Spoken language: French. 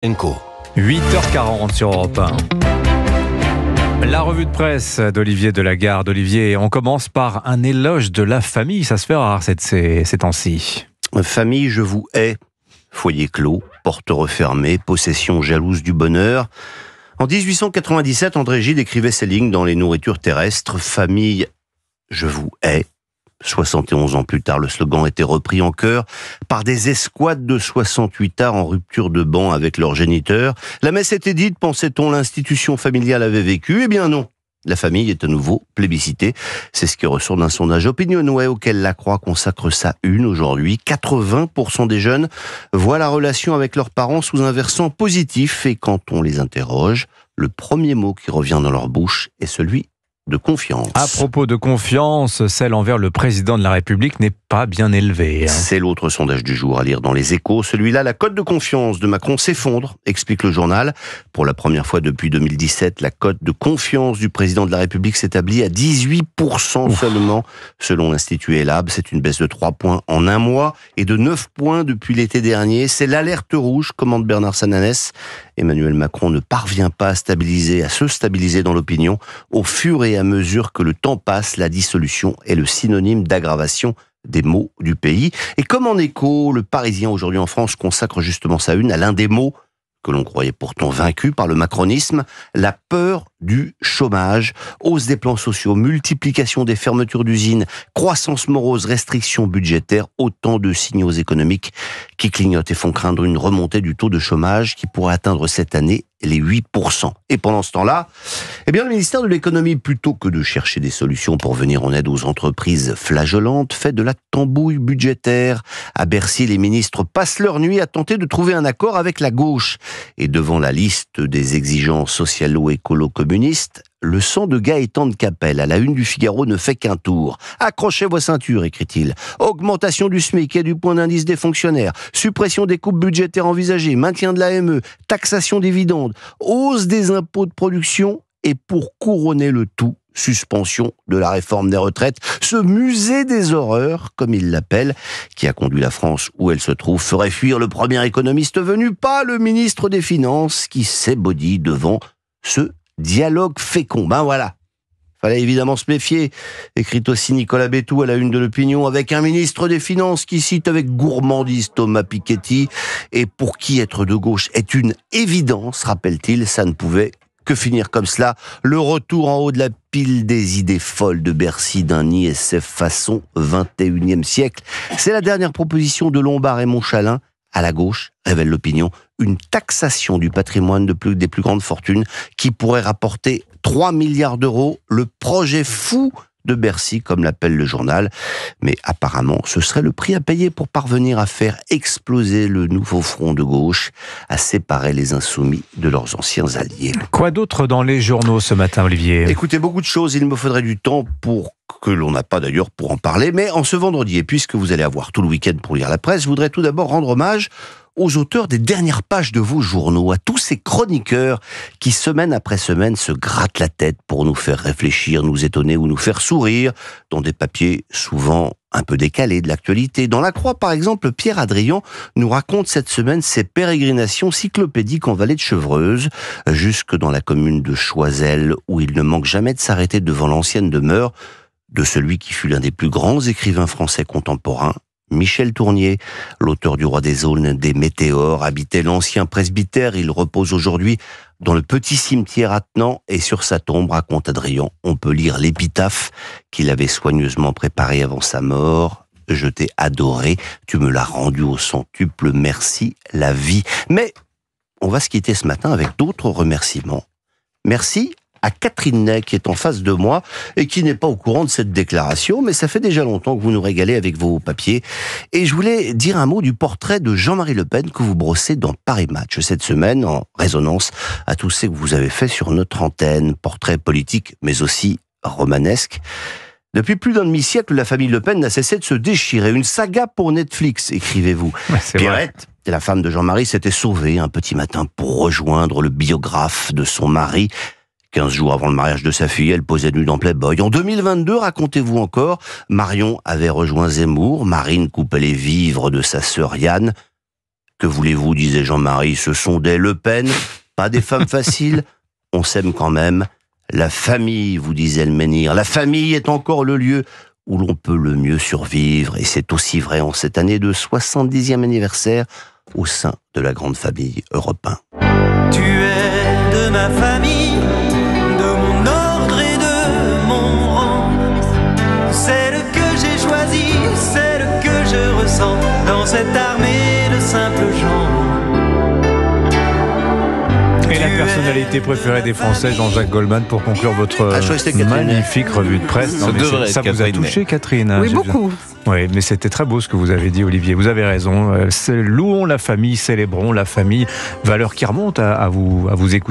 Enco. 8h40 sur Europe 1. La revue de presse d'Olivier Delagarde. Olivier, on commence par un éloge de la famille. Ça se fait rare ces temps-ci. Famille, je vous hais. Foyer clos, porte refermée, possession jalouse du bonheur. En 1897, André Gide écrivait ces lignes dans Les Nourritures terrestres. Famille, je vous hais. 71 ans plus tard, le slogan était repris en chœur par des escouades de 68ards en rupture de banc avec leurs géniteurs. La messe était dite, pensait-on, l'institution familiale avait vécu. Eh bien non, la famille est à nouveau plébiscitée. C'est ce qui ressort d'un sondage Opinionway auquel La Croix consacre sa une aujourd'hui. 80% des jeunes voient la relation avec leurs parents sous un versant positif. Et quand on les interroge, le premier mot qui revient dans leur bouche est celui de confiance. À propos de confiance, celle envers le président de la République n'est pas bien élevée. C'est l'autre sondage du jour à lire dans les Échos. Celui-là, la cote de confiance de Macron s'effondre, explique le journal. Pour la première fois depuis 2017, la cote de confiance du président de la République s'établit à 18% seulement, selon l'Institut Elab. C'est une baisse de 3 points en un mois et de 9 points depuis l'été dernier. C'est l'alerte rouge, commande Bernard Sananès. Emmanuel Macron ne parvient pas à se stabiliser dans l'opinion. Au fur et à mesure que le temps passe, la dissolution est le synonyme d'aggravation des maux du pays. Et comme en écho, le Parisien aujourd'hui en France consacre justement sa une à l'un des maux que l'on croyait pourtant vaincu par le macronisme, la peur du chômage, hausse des plans sociaux, multiplication des fermetures d'usines, croissance morose, restrictions budgétaires, autant de signaux économiques qui clignotent et font craindre une remontée du taux de chômage qui pourrait atteindre cette année les 8%. Et pendant ce temps-là, le ministère de l'économie, plutôt que de chercher des solutions pour venir en aide aux entreprises flagellantes, fait de la tambouille budgétaire. À Bercy, les ministres passent leur nuit à tenter de trouver un accord avec la gauche. Et devant la liste des exigences socialo-écolo-communistes, le sang de Gaëtan de Capelle, à la une du Figaro, ne fait qu'un tour. Accrochez vos ceintures, écrit-il. Augmentation du SMIC et du point d'indice des fonctionnaires, suppression des coupes budgétaires envisagées, maintien de l'AME, taxation des dividendes, hausse des impôts de production et pour couronner le tout, suspension de la réforme des retraites. Ce musée des horreurs, comme il l'appelle, qui a conduit la France où elle se trouve, ferait fuir le premier économiste venu, pas le ministre des Finances, qui s'ébaudit devant ce dialogue fécond. Ben voilà. Fallait évidemment se méfier, écrit aussi Nicolas Bétou à la une de l'Opinion, avec un ministre des Finances qui cite avec gourmandise Thomas Piketty, et pour qui être de gauche est une évidence, rappelle-t-il, ça ne pouvait que finir comme cela. Le retour en haut de la pile des idées folles de Bercy d'un ISF façon 21e siècle. C'est la dernière proposition de Lombard et Montchalin. À la gauche, révèle l'Opinion, une taxation du patrimoine des plus grandes fortunes qui pourrait rapporter 3 milliards d'euros. Le projet fou de Bercy, comme l'appelle le journal. Mais apparemment, ce serait le prix à payer pour parvenir à faire exploser le nouveau front de gauche, à séparer les insoumis de leurs anciens alliés. Quoi d'autre dans les journaux ce matin, Olivier ? Écoutez, beaucoup de choses. Il me faudrait du temps que l'on n'a pas d'ailleurs pour en parler. Mais en ce vendredi, et puisque vous allez avoir tout le week-end pour lire la presse, je voudrais tout d'abord rendre hommage aux auteurs des dernières pages de vos journaux, à tous ces chroniqueurs qui, semaine après semaine, se grattent la tête pour nous faire réfléchir, nous étonner ou nous faire sourire, dans des papiers souvent un peu décalés de l'actualité. Dans La Croix, par exemple, Pierre Adrian nous raconte cette semaine ses pérégrinations cyclopédiques en vallée de Chevreuse, jusque dans la commune de Choiseul, où il ne manque jamais de s'arrêter devant l'ancienne demeure de celui qui fut l'un des plus grands écrivains français contemporains, Michel Tournier, l'auteur du Roi des Aulnes, des Météores, habitait l'ancien presbytère. Il repose aujourd'hui dans le petit cimetière attenant et sur sa tombe, raconte Adrian, on peut lire l'épitaphe qu'il avait soigneusement préparée avant sa mort. Je t'ai adoré, tu me l'as rendu au centuple, merci la vie. Mais on va se quitter ce matin avec d'autres remerciements. Merci à Catherine Ney, qui est en face de moi et qui n'est pas au courant de cette déclaration, mais ça fait déjà longtemps que vous nous régalez avec vos papiers. Et je voulais dire un mot du portrait de Jean-Marie Le Pen que vous brossez dans Paris Match cette semaine, en résonance à tous ceux que vous avez fait sur notre antenne. Portrait politique, mais aussi romanesque. Depuis plus d'un demi-siècle, la famille Le Pen n'a cessé de se déchirer. Une saga pour Netflix, écrivez-vous. Ouais, Pierrette, la femme de Jean-Marie, s'était sauvée un petit matin pour rejoindre le biographe de son mari. 15 jours avant le mariage de sa fille, elle posait nue dans Playboy. En 2022, racontez-vous encore, Marion avait rejoint Zemmour, Marine coupait les vivres de sa sœur Yann. Que voulez-vous, disait Jean-Marie, ce sont des Le Pen, pas des femmes faciles. On s'aime quand même. La famille, vous disait le menhir. La famille est encore le lieu où l'on peut le mieux survivre. Et c'est aussi vrai en cette année de 70e anniversaire au sein de la grande famille Europe 1. Tu es de ma famille, de mon ordre et de mon rang. Celle que j'ai choisie, celle que je ressens dans cette armée de simples gens. Et la personnalité préférée des Français, Jean-Jacques Goldman, pour conclure votre magnifique revue de presse. Ça vous a touché, Catherine? Oui, beaucoup. Oui, mais c'était très beau ce que vous avez dit, Olivier. Vous avez raison. Louons la famille, célébrons la famille. Valeur qui remonte à vous écouter.